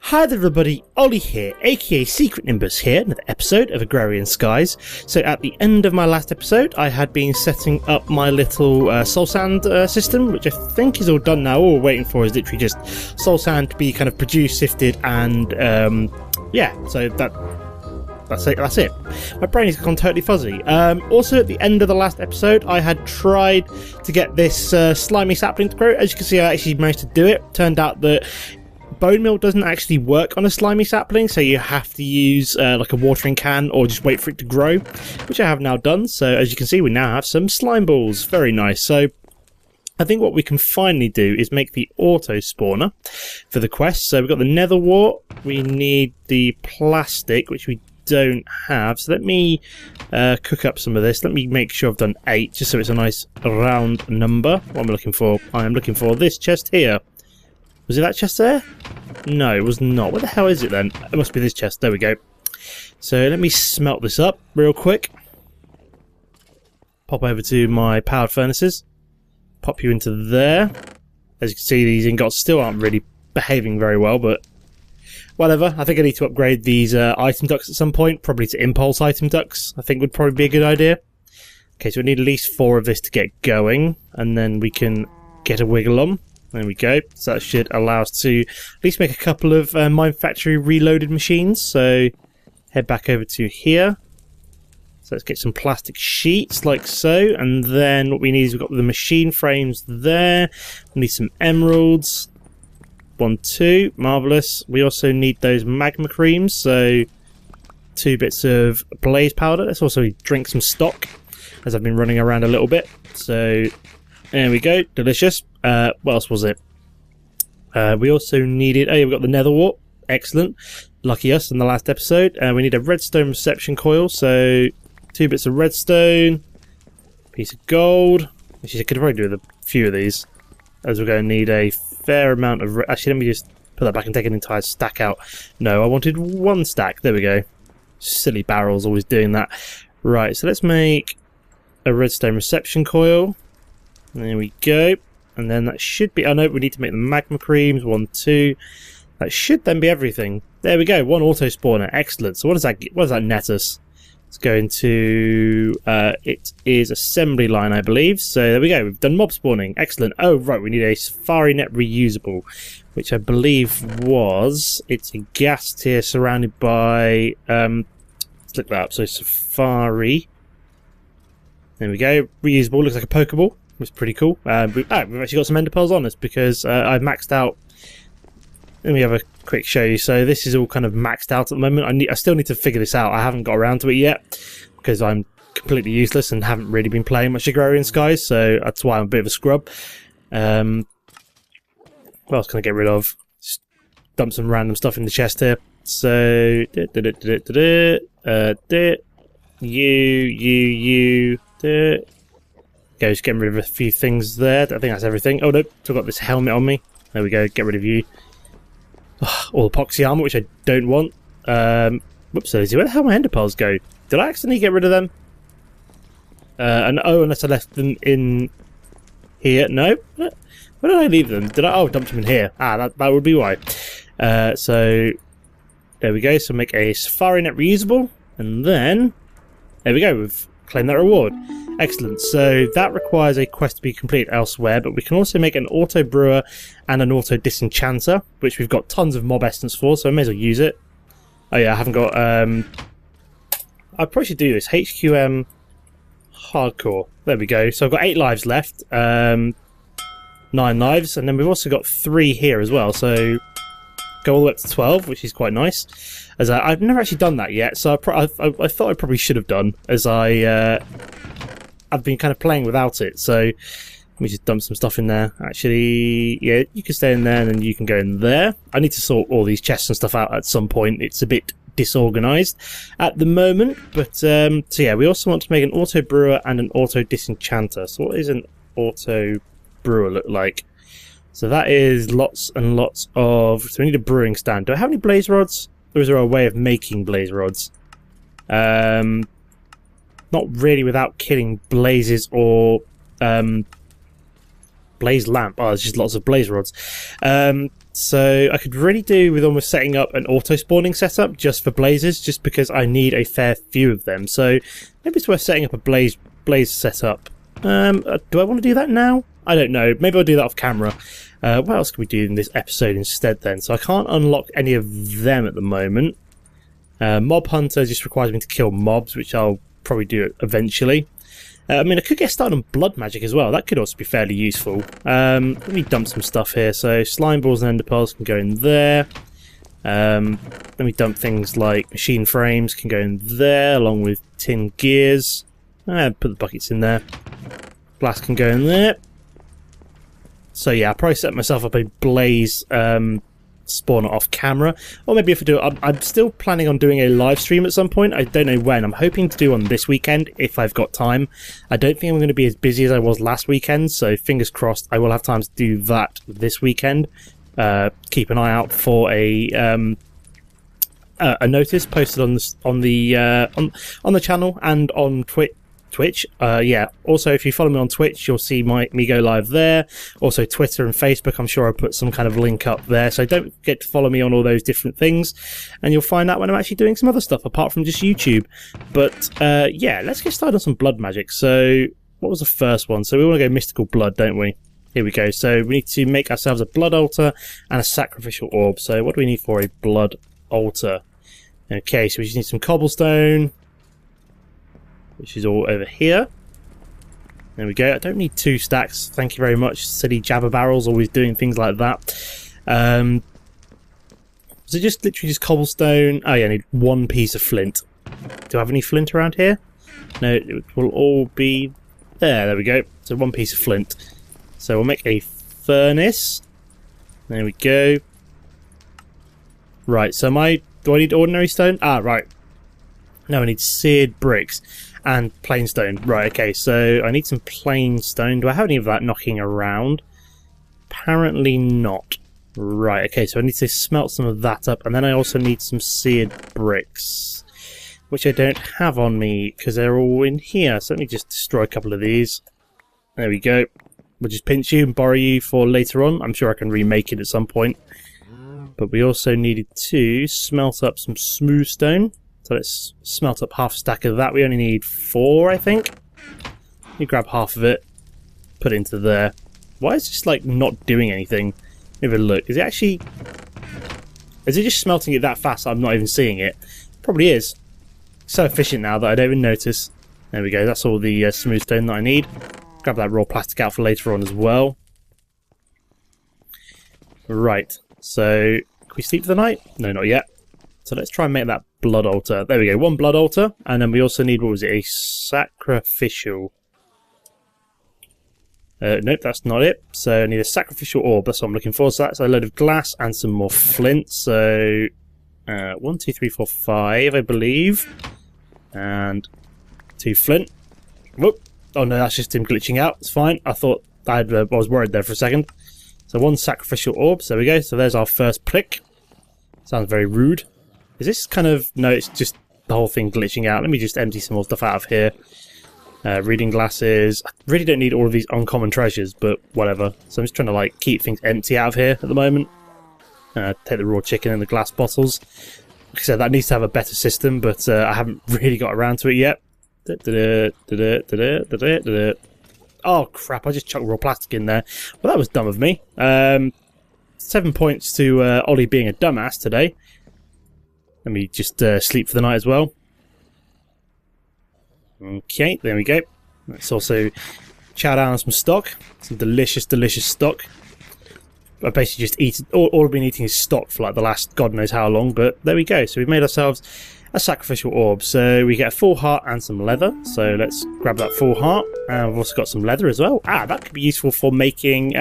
Hi there everybody, Ollie here, aka Secret Nimbus here, another episode of Agrarian Skies. So at the end of my last episode, I had been setting up my little soul sand system, which I think is all done now. All we're waiting for is literally just soul sand to be kind of produced, sifted, and yeah, so that's it. My brain has gone totally fuzzy. Also, at the end of the last episode, I had tried to get this slimy sapling to grow. As you can see, I actually managed to do it. Turned out that bone meal doesn't actually work on a slimy sapling, so you have to use like a watering can or just wait for it to grow, which I have now done. So as you can see, we now have some slime balls. Very nice. So I think what we can finally do is make the auto spawner for the quest. So we've got the nether wart. We need the plastic, which we don't have. So let me cook up some of this. Let me make sure I've done 8, just so it's a nice round number. What am I looking for? I am looking for this chest here. Was it that chest there? No, it was not. What the hell is it then? It must be this chest. There we go. So let me smelt this up real quick. Pop over to my powered furnaces. Pop you into there. As you can see, these ingots still aren't really behaving very well, but whatever. I think I need to upgrade these item ducts at some point. Probably to impulse item ducts. I think would probably be a good idea. Okay, so we need at least 4 of this to get going, and then we can get a wiggle on. There we go. So that should allow us to at least make a couple of Mine Factory reloaded machines. So head back over to here. So let's get some plastic sheets like so. And then what we need is we've got the machine frames there. We need some emeralds. 1, 2. Marvellous. We also need those magma creams. So 2 bits of blaze powder. Let's also drink some stock as I've been running around a little bit. So there we go. Delicious. What else was it? We also needed... Oh, yeah, we've got the nether wart. Excellent. Lucky us in the last episode. We need a redstone reception coil. So 2 bits of redstone. Piece of gold. Actually, I could probably do with a few of these, as we're going to need a fair amount of... Actually, let me just put that back and take an entire stack out. No, I wanted 1 stack. There we go. Silly barrels always doing that. Right, so let's make a redstone reception coil. There we go. And then that should be... Oh no, we need to make the magma creams. 1, 2. That should then be everything. There we go. 1 auto spawner. Excellent. So what does that net us? Let's go into... it is assembly line, I believe. So there we go. We've done mob spawning. Excellent. Oh, right. We need a safari net reusable, which I believe was... It's a gas tier surrounded by... let's look that up. So safari. There we go. Reusable. Looks like a Pokeball. Was pretty cool. We've actually got some ender pearls on us because I've maxed out. Let me have a quick show you. So this is all kind of maxed out at the moment. I still need to figure this out. I haven't got around to it yet because I'm completely useless and haven't really been playing much Agrarian Skies. So that's why I'm a bit of a scrub. What else can I get rid of? Just dump some random stuff in the chest here. So go, just getting rid of a few things there. I think that's everything. Oh no, so I've got this helmet on me. There we go, get rid of you. All the epoxy armor, which I don't want. Whoops, where the hell my ender pearls go? Did I accidentally get rid of them? And oh, unless I left them in here. No? Where did I leave them? Did I? Oh, dumped them in here. Ah, that would be why. So, there we go. So make a safari net reusable. And then, there we go. We've claimed that reward. Excellent. So that requires a quest to be completed elsewhere, but we can also make an auto brewer and an auto disenchanter, which we've got tons of mob essence for, so I may as well use it. Oh yeah, I haven't got... I probably should do this. HQM hardcore. There we go. So I've got 8 lives left. 9 lives, and then we've also got 3 here as well, so go all the way up to 12, which is quite nice. As I've never actually done that yet, so I thought I probably should have done, as I've been kind of playing without it. So let me just dump some stuff in there. Actually, yeah, you can stay in there and then you can go in there. I need to sort all these chests and stuff out at some point. It's a bit disorganized at the moment, but so yeah, we also want to make an auto brewer and an auto disenchanter. So what is an auto brewer look like? So that is lots and lots of... So we need a brewing stand. Do I have any blaze rods? Or is there a way of making blaze rods? Not really without killing blazes or blaze lamp. Oh, there's just lots of blaze rods. So I could really do with almost setting up an auto-spawning setup just for blazes, just because I need a fair few of them. So maybe it's worth setting up a blaze setup. Do I want to do that now? I don't know. Maybe I'll do that off camera. What else can we do in this episode instead then? So I can't unlock any of them at the moment. Mob Hunter just requires me to kill mobs, which I'll probably do eventually. I mean, I could get started on blood magic as well. That could also be fairly useful. Let me dump some stuff here. So slime balls and ender pearls can go in there. Let me dump things like machine frames can go in there, along with tin gears. Put the buckets in there. Glass can go in there. So yeah, I'll probably set myself up a blaze spawner off camera, or maybe if I do it, I'm still planning on doing a live stream at some point. I don't know when. I'm hoping to do on this weekend if I've got time. I don't think I'm going to be as busy as I was last weekend, so fingers crossed I will have time to do that this weekend. Keep an eye out for a notice posted on the channel and on Twitch. Yeah, also if you follow me on Twitch, you'll see me go live there. Also Twitter and Facebook, I'm sure I'll put some kind of link up there, so don't forget to follow me on all those different things, and you'll find out when I'm actually doing some other stuff apart from just YouTube. But yeah, let's get started on some blood magic. So what was the first one? So we want to go mystical blood, don't we? Here we go. So we need to make ourselves a blood altar and a sacrificial orb. So what do we need for a blood altar? Okay, so we just need some cobblestone, which is all over here. There we go. I don't need 2 stacks. Thank you very much. Silly jabber barrels, always doing things like that. So just literally just cobblestone. Oh yeah, I need 1 piece of flint. Do I have any flint around here? No, it will all be there. There we go. So 1 piece of flint. So we'll make a furnace. There we go. Right, so do I need ordinary stone? Ah, right. No, I need seared bricks and plain stone. Right, okay, so I need some plain stone. Do I have any of that knocking around? Apparently not. Right, okay, so I need to smelt some of that up, and then I also need some seared bricks, which I don't have on me because they're all in here. So let me just destroy a couple of these. There we go. We'll just pinch you and borrow you for later on. I'm sure I can remake it at some point. But we also needed to smelt up some smooth stone. So let's smelt up half a stack of that. We only need 4, I think. You grab half of it, put it into there. Why is it just like not doing anything? Have a look. Is it just smelting it that fast I'm not even seeing it? Probably is. So efficient now that I don't even notice. There we go. That's all the smooth stone that I need. Grab that raw plastic out for later on as well. Right. So, can we sleep for the night? No, not yet. So let's try and make that blood altar. There we go, 1 blood altar, and then we also need, what was it, a sacrificial. Nope, that's not it. So I need a sacrificial orb, that's what I'm looking for. So that's a load of glass and some more flint. So 1, 2, 3, 4, 5, I believe. And 2 flint. Whoop. Oh no, that's just him glitching out. It's fine. I thought I was worried there for a second. So 1 sacrificial orb. So there we go. So there's our first prick. Sounds very rude. Is this kind of... No, it's just the whole thing glitching out. Let me just empty some more stuff out of here. Reading glasses. I really don't need all of these uncommon treasures, but whatever. So I'm just trying to like keep things empty out of here at the moment. Take the raw chicken and the glass bottles. Like I said, that needs to have a better system, but I haven't really got around to it yet. Oh crap, I just chucked raw plastic in there. Well, that was dumb of me. 7 points to Ollie being a dumbass today. Let me just sleep for the night as well. Okay, there we go. Let's also chow down on some stock. Some delicious, delicious stock. I basically just eat all I've been eating is stock for like the last God knows how long, but there we go. So we've made ourselves a sacrificial orb. So we get a full heart and some leather. So let's grab that full heart. And we've also got some leather as well. Ah, that could be useful for making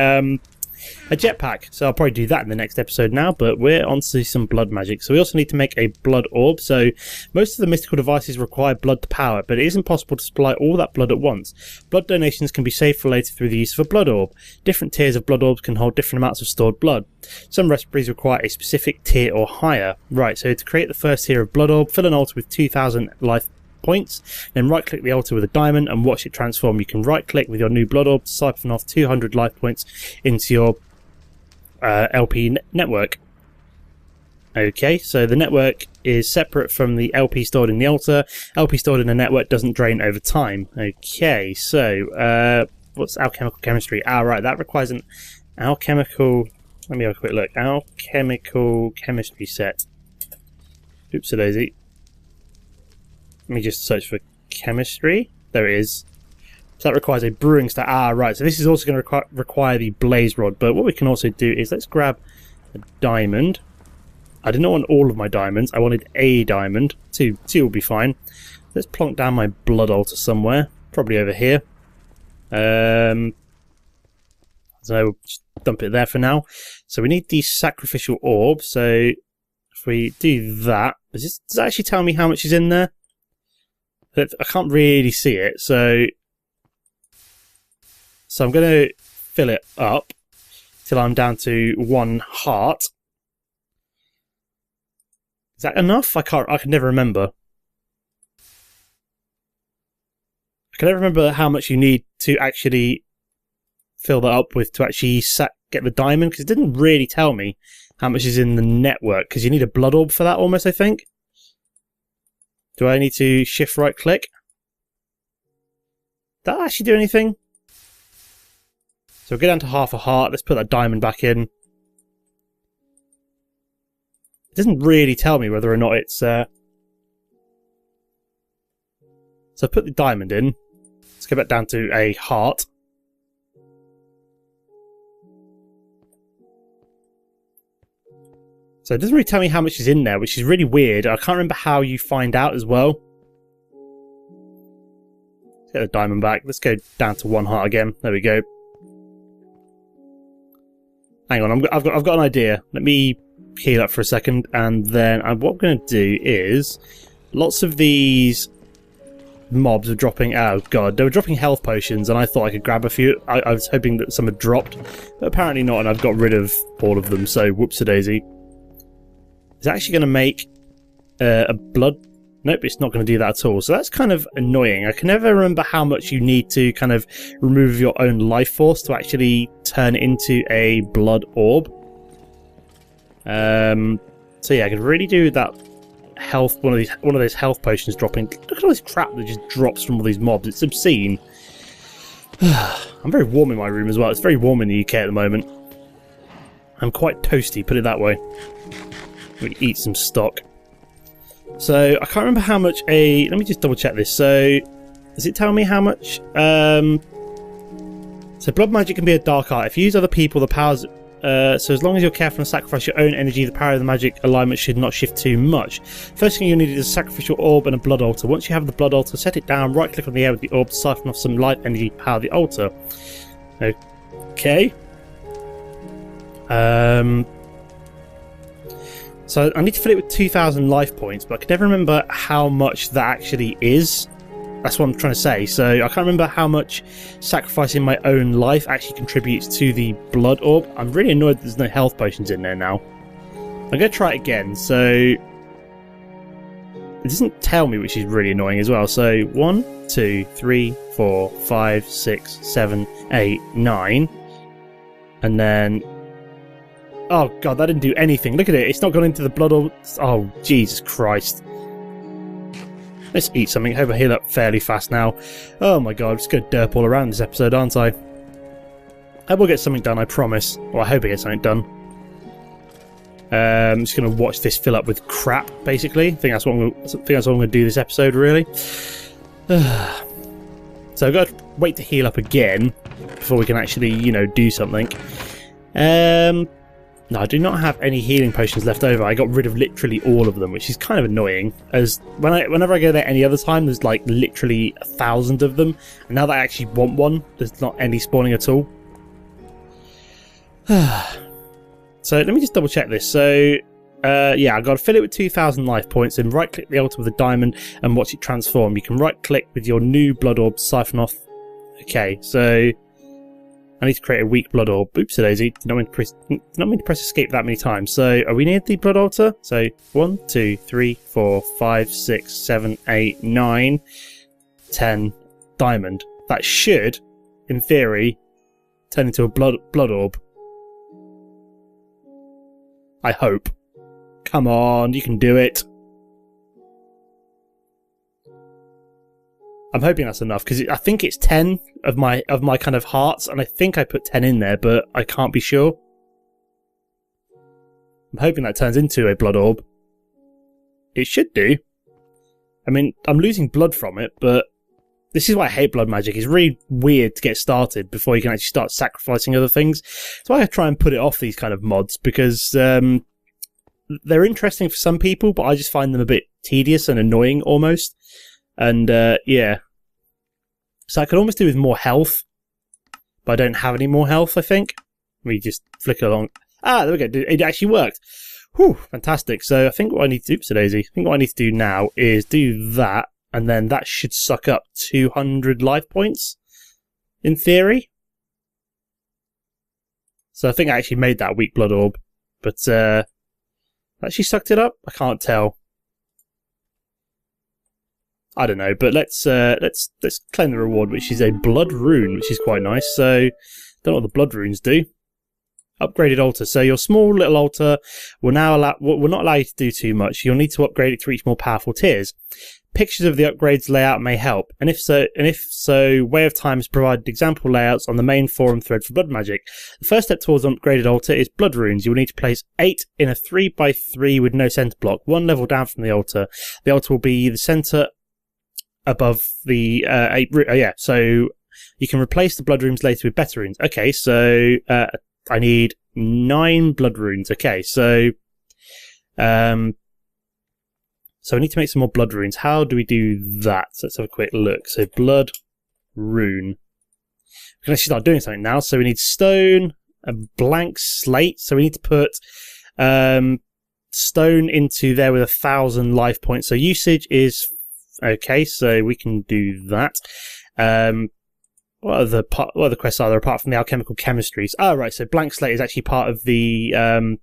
a jetpack. So I'll probably do that in the next episode now, but we're on to some blood magic. So we also need to make a blood orb. So most of the mystical devices require blood to power, but it isn't possible to supply all that blood at once. Blood donations can be saved for later through the use of a blood orb. Different tiers of blood orbs can hold different amounts of stored blood. Some recipes require a specific tier or higher. Right, so to create the first tier of blood orb, fill an altar with 2,000 life points, then right click the altar with a diamond and watch it transform. You can right click with your new blood orb to siphon off 200 life points into your LP network. Okay, so the network is separate from the LP stored in the altar. LP stored in the network doesn't drain over time. Okay, so what's alchemical chemistry? Ah, right, that requires an alchemical... Let me have a quick look. Alchemical chemistry set. Oops, a daisy. Let me just search for chemistry. There it is. So that requires a brewing stat. Ah, right, so this is also going to require the blaze rod. But what we can also do is let's grab a diamond. I did not want all of my diamonds. I wanted a diamond. Two will be fine. Let's plonk down my blood altar somewhere. Probably over here. So we'll just dump it there for now. So we need the sacrificial orb. So if we do that, does it actually tell me how much is in there? I can't really see it. So I'm going to fill it up till I'm down to 1 heart. Is that enough? I can never remember. I can never remember how much you need to actually fill that up with to actually get the diamond, because it didn't really tell me how much is in the network, because you need a blood orb for that almost, I think. Do I need to shift right click? Did that actually do anything? So we'll go down to half a heart. Let's put that diamond back in. It doesn't really tell me whether or not it's... So put the diamond in. Let's go back down to a heart. So it doesn't really tell me how much is in there, which is really weird. I can't remember how you find out as well. Let's get the diamond back. Let's go down to 1 heart again. There we go. Hang on, I've got an idea. Let me heal up for a second, and then what I'm going to do is lots of these mobs are dropping. Oh god, they were dropping health potions, and I thought I could grab a few. I was hoping that some had dropped, but apparently not, and I've got rid of all of them. So whoops-a-daisy. It's actually going to make a blood... Nope, it's not going to do that at all. So that's kind of annoying. I can never remember how much you need to kind of remove your own life force to actually turn it into a blood orb. So yeah, I could really do that health... One of those health potions dropping. Look at all this crap that just drops from all these mobs. It's obscene. I'm very warm in my room as well. It's very warm in the UK at the moment. I'm quite toasty, put it that way. We eat some stock. So I can't remember how much let me just double check this. So does it tell me how much? So blood magic can be a dark art. If you use other people, the powers. So as long as you're careful and sacrifice your own energy, the power of the magic alignment should not shift too much. First thing you need is a sacrificial orb and a blood altar. Once you have the blood altar, set it down. Right click on the air with the orb, siphon off some life energy to power the altar. Okay. So I need to fill it with 2,000 life points, but I can never remember how much that actually is. That's what I'm trying to say. So I can't remember how much sacrificing my own life actually contributes to the blood orb. I'm really annoyed that there's no health potions in there now. I'm going to try it again. So it doesn't tell me, which is really annoying as well. So 1, 2, 3, 4, 5, 6, 7, 8, 9. And then... Oh god, that didn't do anything. Look at it, it's not gone into the blood orb. Oh, Jesus Christ. Let's eat something. Hope I heal up fairly fast now. Oh my god, I'm just going to derp all around this episode, aren't I? I will get something done, I promise. Or I hope I get something done. I'm just going to watch this fill up with crap, basically. I think that's what I'm going to do this episode, really. So I've got to wait to heal up again before we can actually, you know, do something. No, I do not have any healing potions left over. I got rid of literally all of them, which is kind of annoying. As whenever I go there any other time, there's like literally 1,000 of them. And now that I actually want one, there's not any spawning at all. So let me just double check this. So yeah, I've got to fill it with 2,000 life points and right click the altar with a diamond and watch it transform. You can right click with your new blood orb, siphon off. Okay, so... I need to create a weak blood orb. Oops, daisy. Did not mean to press escape that many times. So, are we near the blood altar? So, 1, 2, 3, 4, 5, 6, 7, 8, 9, 10 diamond. That should, in theory, turn into a blood orb. I hope. Come on, you can do it. I'm hoping that's enough, because I think it's 10 of my kind of hearts, and I think I put 10 in there, but I can't be sure. I'm hoping that turns into a blood orb. It should do. I mean, I'm losing blood from it, but this is why I hate blood magic. It's really weird to get started before you can actually start sacrificing other things. That's why I try and put it off these kind of mods, because they're interesting for some people, but I just find them a bit tedious and annoying almost. And yeah. So I could almost do with more health, but I don't have any more health, I think. We just flick along. Ah, there we go. It actually worked. Whew, fantastic. So I think what I need to do, Daisy, I think what I need to do now is do that, and then that should suck up 200 life points, in theory. So I think I actually made that weak blood orb, but actually sucked it up? I can't tell. I don't know, but let's claim the reward, which is a blood rune, which is quite nice. So, don't know what the blood runes do. Upgraded altar. So your small little altar will not allow you to do too much. You'll need to upgrade it to reach more powerful tiers. Pictures of the upgrades layout may help, and if so, Way of Time has provided example layouts on the main forum thread for blood magic. The first step towards an upgraded altar is blood runes. You will need to place 8 in a 3x3 with no center block, 1 level down from the altar. The altar will be the center above the 8. Yeah, so you can replace the blood runes later with better runes. Okay, so I need 9 blood runes. Okay, so so I need to make some more blood runes. How do we do that? So let's have a quick look. So blood rune. We can actually start doing something now. So we need stone, a blank slate. So we need to put stone into there with 1,000 life points. So usage is okay. So we can do that. What other quests are there apart from the alchemical chemistries? Oh, right. So blank slate is actually part of the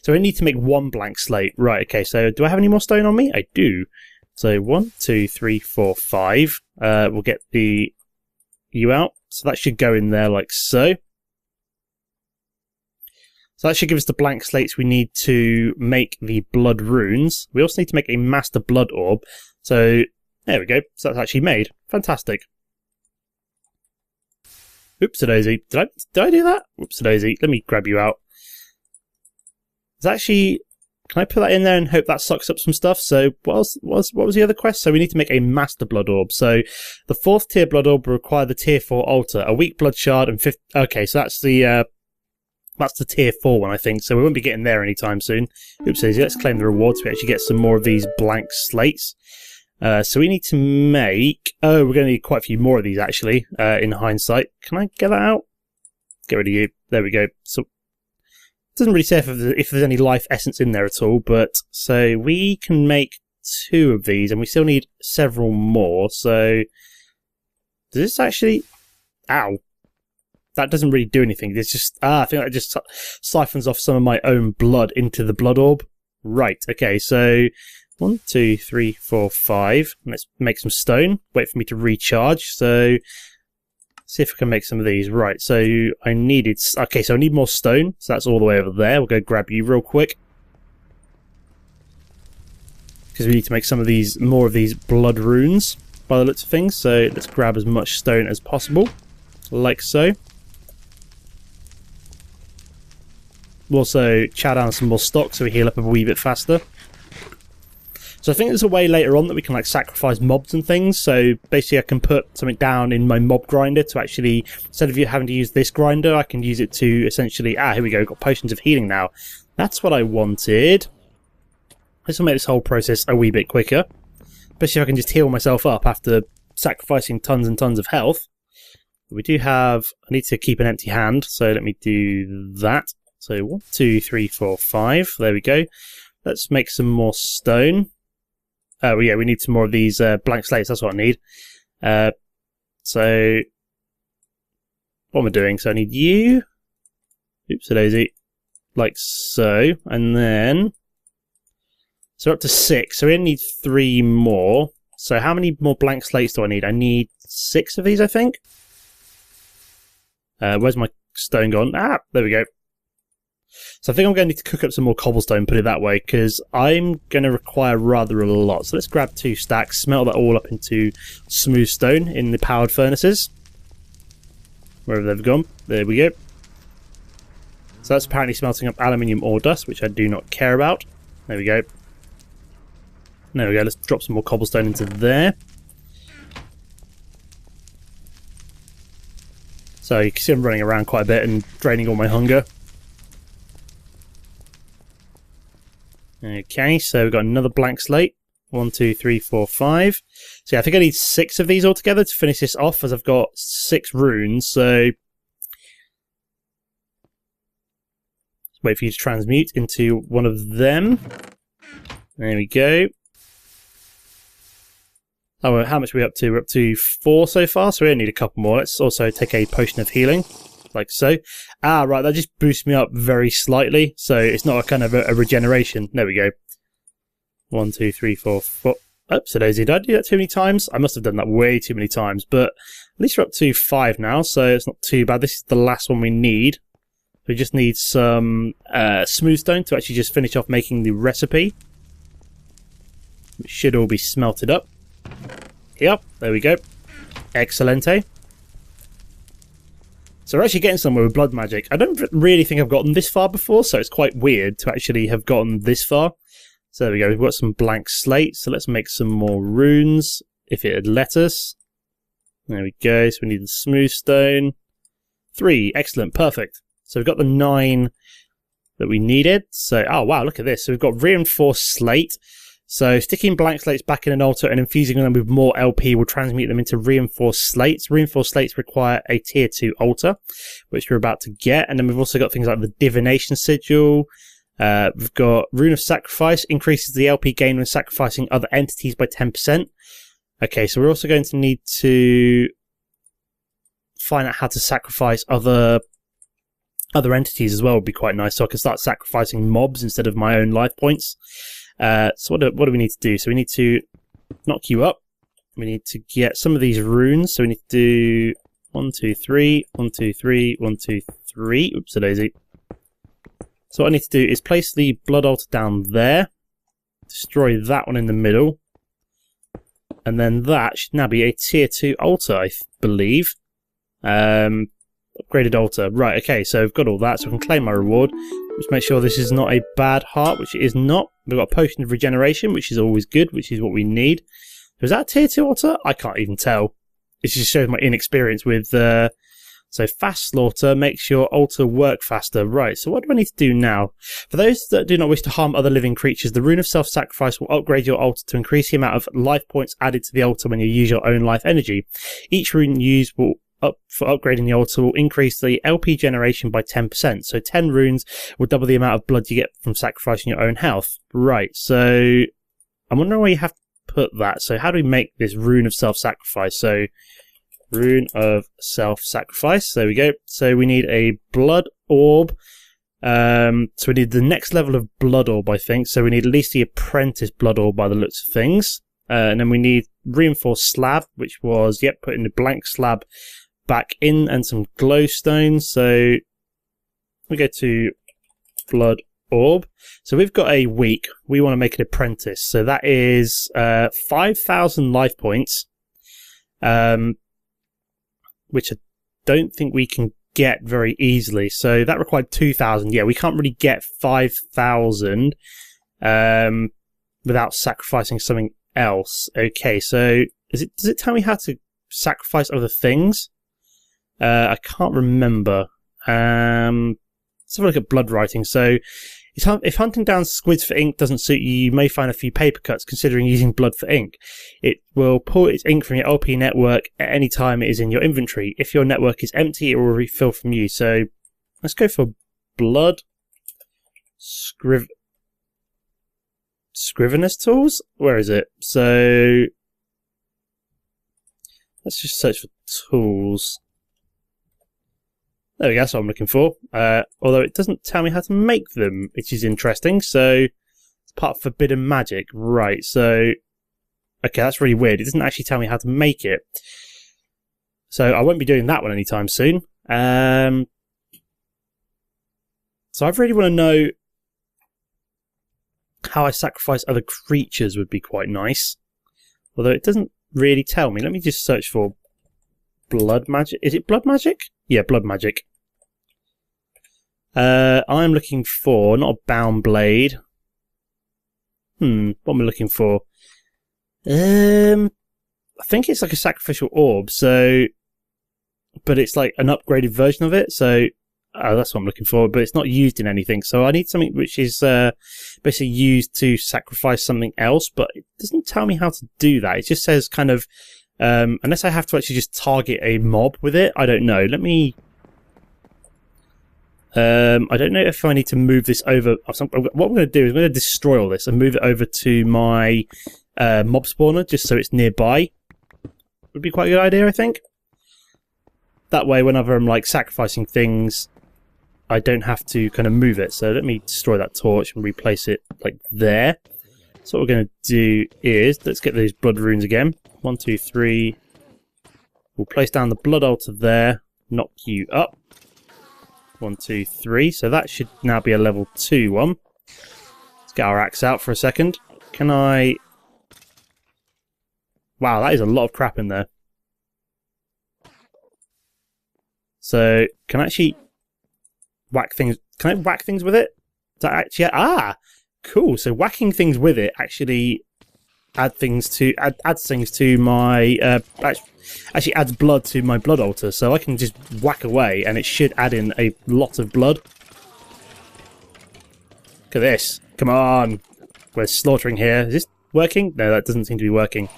so we need to make 1 blank slate. Right, okay, so do I have any more stone on me? I do. So 1, 2, 3, 4, 5. We'll get the U out. So that should go in there like so. So that should give us the blank slates we need to make the blood runes. We also need to make a master blood orb. So there we go. So that's actually made. Fantastic. Oops-a-daisy. Did I do that? Oops-a-daisy. Let me grab you out. Actually, can I put that in there and hope that sucks up some stuff? So what was the other quest? So we need to make a master blood orb. So the 4th tier blood orb will require the tier 4 altar, a weak blood shard, and 5th. Okay, so that's the tier 4 one, I think. So we won't be getting there anytime soon. Oops, let's claim the rewards. We actually get some more of these blank slates. So we need to make. Oh, we're going to need quite a few more of these actually. In hindsight, can I get that out? Get rid of you. There we go. So. Doesn't really say if there's any life essence in there at all, but so we can make 2 of these, and we still need several more. So does this actually? Ow! That doesn't really do anything. It's just I think that just siphons off some of my own blood into the blood orb. Right. Okay. So 1, 2, 3, 4, 5. Let's make some stone. Wait for me to recharge. So. See if I can make some of these. Right, so I needed. Okay, so I need more stone. So that's all the way over there. We'll go grab you real quick. Because we need to make some of these, more of these blood runes by the looks of things. So let's grab as much stone as possible. Like so. We'll also chow down some more stock so we heal up a wee bit faster. So I think there's a way later on that we can like sacrifice mobs and things. So basically I can put something down in my mob grinder to actually, instead of you having to use this grinder, I can use it to essentially, here we go, got potions of healing now. That's what I wanted. This will make this whole process a wee bit quicker. Especially if I can just heal myself up after sacrificing tons and tons of health. We do have, I need to keep an empty hand, so let me do that. So 1, 2, 3, 4, 5, there we go. Let's make some more stone. Oh, yeah, we need some more of these blank slates. That's what I need. So, what am I doing? So I need you. Oops-a-daisy. Like so. And then, so we're up to 6. So we only need 3 more. So how many more blank slates do I need? I need 6 of these, I think. Where's my stone gone? There we go. So I think I'm going to need to cook up some more cobblestone, put it that way, because I'm going to require rather a lot. So let's grab 2 stacks, smelt that all up into smooth stone in the powered furnaces. Wherever they've gone. There we go. So that's apparently smelting up aluminium ore dust, which I do not care about. There we go. There we go, let's drop some more cobblestone into there. So you can see I'm running around quite a bit and draining all my hunger. Okay, so we've got another blank slate. 1, 2, 3, 4, 5. So yeah, I think I need 6 of these altogether to finish this off, as I've got 6 runes, so... wait for you to transmute into one of them. There we go. Oh, well, how much are we up to? We're up to 4 so far, so we only need a couple more. Let's also take a potion of healing, like so. Ah, right, that just boosts me up very slightly, so it's not a kind of a regeneration. There we go. 1, 2, 3, 4, 4. Oops, did I do that too many times? I must have done that way too many times, but at least we're up to 5 now, so it's not too bad. This is the last one we need. We just need some smooth stone to actually just finish off making the recipe. It should all be smelted up. Yep, there we go. Excellente. So we're actually getting somewhere with blood magic. I don't really think I've gotten this far before, so it's quite weird to actually have gotten this far. So there we go, we've got some blank slate, so let's make some more runes, if it had let us. There we go, so we need the smooth stone. 3, excellent, perfect. So we've got the 9 that we needed. So, oh wow, look at this. So we've got reinforced slate. So sticking blank slates back in an altar and infusing them with more LP will transmute them into reinforced slates. Reinforced slates require a tier 2 altar, which we're about to get. And then we've also got things like the divination sigil. We've got Rune of Sacrifice, increases the LP gain when sacrificing other entities by 10%. Okay, so we're also going to need to find out how to sacrifice other entities as well. Would be quite nice, so I can start sacrificing mobs instead of my own life points. So what do we need to do? So we need to knock you up. We need to get some of these runes. So we need to do 1, 2, 3, 1, 2, 3, 1, 2, 3. Oops, a daisy. So what I need to do is place the blood altar down there. Destroy that one in the middle. And then that should now be a tier 2 altar, I believe. Upgraded altar. Right, okay, so I've got all that, so I can claim my reward. Just make sure this is not a bad heart, which it is not. We've got a potion of regeneration, which is always good, which is what we need. So is that a tier 2 altar? I can't even tell. It just shows my inexperience with... So fast slaughter makes your altar work faster. Right, so what do I need to do now? For those that do not wish to harm other living creatures, the Rune of Self-Sacrifice will upgrade your altar to increase the amount of life points added to the altar when you use your own life energy. Each rune used for upgrading the altar will increase the LP generation by 10%. So 10 runes will double the amount of blood you get from sacrificing your own health. Right, so I'm wondering where you have to put that. So how do we make this Rune of Self-Sacrifice? So Rune of Self-Sacrifice. There we go. So we need a blood orb. So we need the next level of blood orb, I think. So we need at least the apprentice blood orb by the looks of things. And then we need reinforced slab, which was, yep, putting the blank slab back in and some glowstone. So we go to blood orb. So we've got a week. We want to make an apprentice. So that is 5,000 life points. Which I don't think we can get very easily. So that required 2,000. Yeah, we can't really get 5,000 without sacrificing something else. Okay, so does it tell me how to sacrifice other things? I can't remember. Let's have a look at blood writing. So if hunting down squids for ink doesn't suit you, you may find a few paper cuts considering using blood for ink. It will pull its ink from your LP network at any time it is in your inventory. If your network is empty, it will refill from you. So let's go for blood. Scrivener's tools? Where is it? So let's just search for tools. There we go, that's what I'm looking for. Although it doesn't tell me how to make them, which is interesting. So it's part of forbidden magic. Right, so... okay, that's really weird. It doesn't actually tell me how to make it. So I won't be doing that one anytime soon. So So I really want to know how I sacrifice other creatures would be quite nice. Although it doesn't really tell me. Let me just search for blood magic. Is it blood magic? Yeah, blood magic. I'm looking for, not a bound blade. What am I looking for? I think it's like a sacrificial orb, so... But it's like an upgraded version of it, so... that's what I'm looking for, but it's not used in anything. So I need something which is basically used to sacrifice something else, but it doesn't tell me how to do that. It just says kind of... unless I have to actually just target a mob with it, I don't know. Let me... I don't know if I need to move this over... What I'm going to do is I'm going to destroy all this and move it over to my mob spawner, just so it's nearby. Would be quite a good idea, I think. That way, whenever I'm like sacrificing things, I don't have to kind of move it. So let me destroy that torch and replace it like there. So what we're going to do is, let's get those blood runes again. 1, 2, 3. We'll place down the blood altar there, knock you up. 1, 2, 3. So that should now be a level 2 one. Let's get our axe out for a second. Can I... Wow, that is a lot of crap in there. So, can I actually whack things... Can I whack things with it? Does that actually... Ah! Cool. So, whacking things with it actually adds things to my... actually adds blood to my blood altar. So, I can just whack away and it should add in a lot of blood. Look at this. Come on. We're slaughtering here. Is this working? No, that doesn't seem to be working.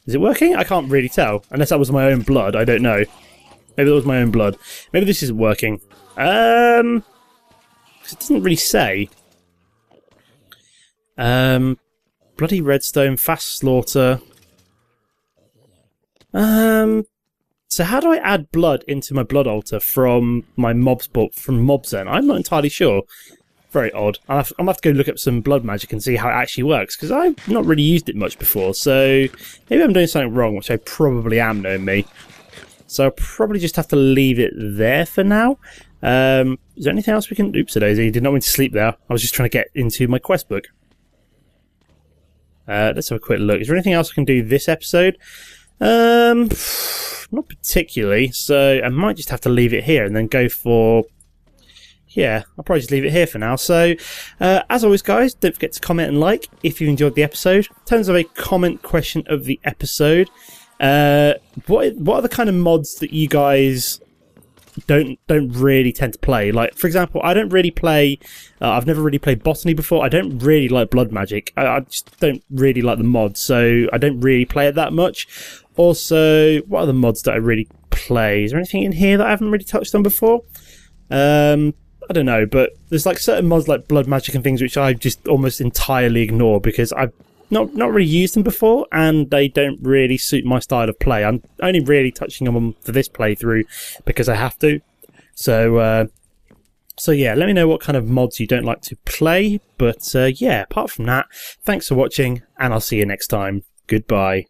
Is it working? I can't really tell. Unless that was my own blood, I don't know. Maybe that was my own blood. Maybe this isn't working. It doesn't really say. Bloody redstone, fast slaughter. So how do I add blood into my blood altar from my mobs then? I'm not entirely sure. Very odd. I'm going to have to go look up some blood magic and see how it actually works, because I've not really used it much before, so maybe I'm doing something wrong, which I probably am, knowing me. So I'll probably just have to leave it there for now. Is there anything else we can... Oops, Daisy, did not mean to sleep there. I was just trying to get into my quest book. Let's have a quick look. Is there anything else I can do this episode? Not particularly, so I might just have to leave it here and then go for... Yeah, I'll probably just leave it here for now. So, as always, guys, don't forget to comment and like if you enjoyed the episode. In terms of a comment question of the episode, what are the kind of mods that you guys don't really tend to play? Like, for example, I don't really play... I've never really played botany before. I don't really like blood magic. I just don't really like the mods, so I don't really play it that much. Also, what are the mods that I really play? Is there anything in here that I haven't really touched on before? I don't know, but there's like certain mods like blood magic and things which I just almost entirely ignore because I've not really used them before and they don't really suit my style of play. I'm only really touching on them for this playthrough because I have to. So yeah, let me know what kind of mods you don't like to play. But yeah, apart from that, thanks for watching and I'll see you next time. Goodbye.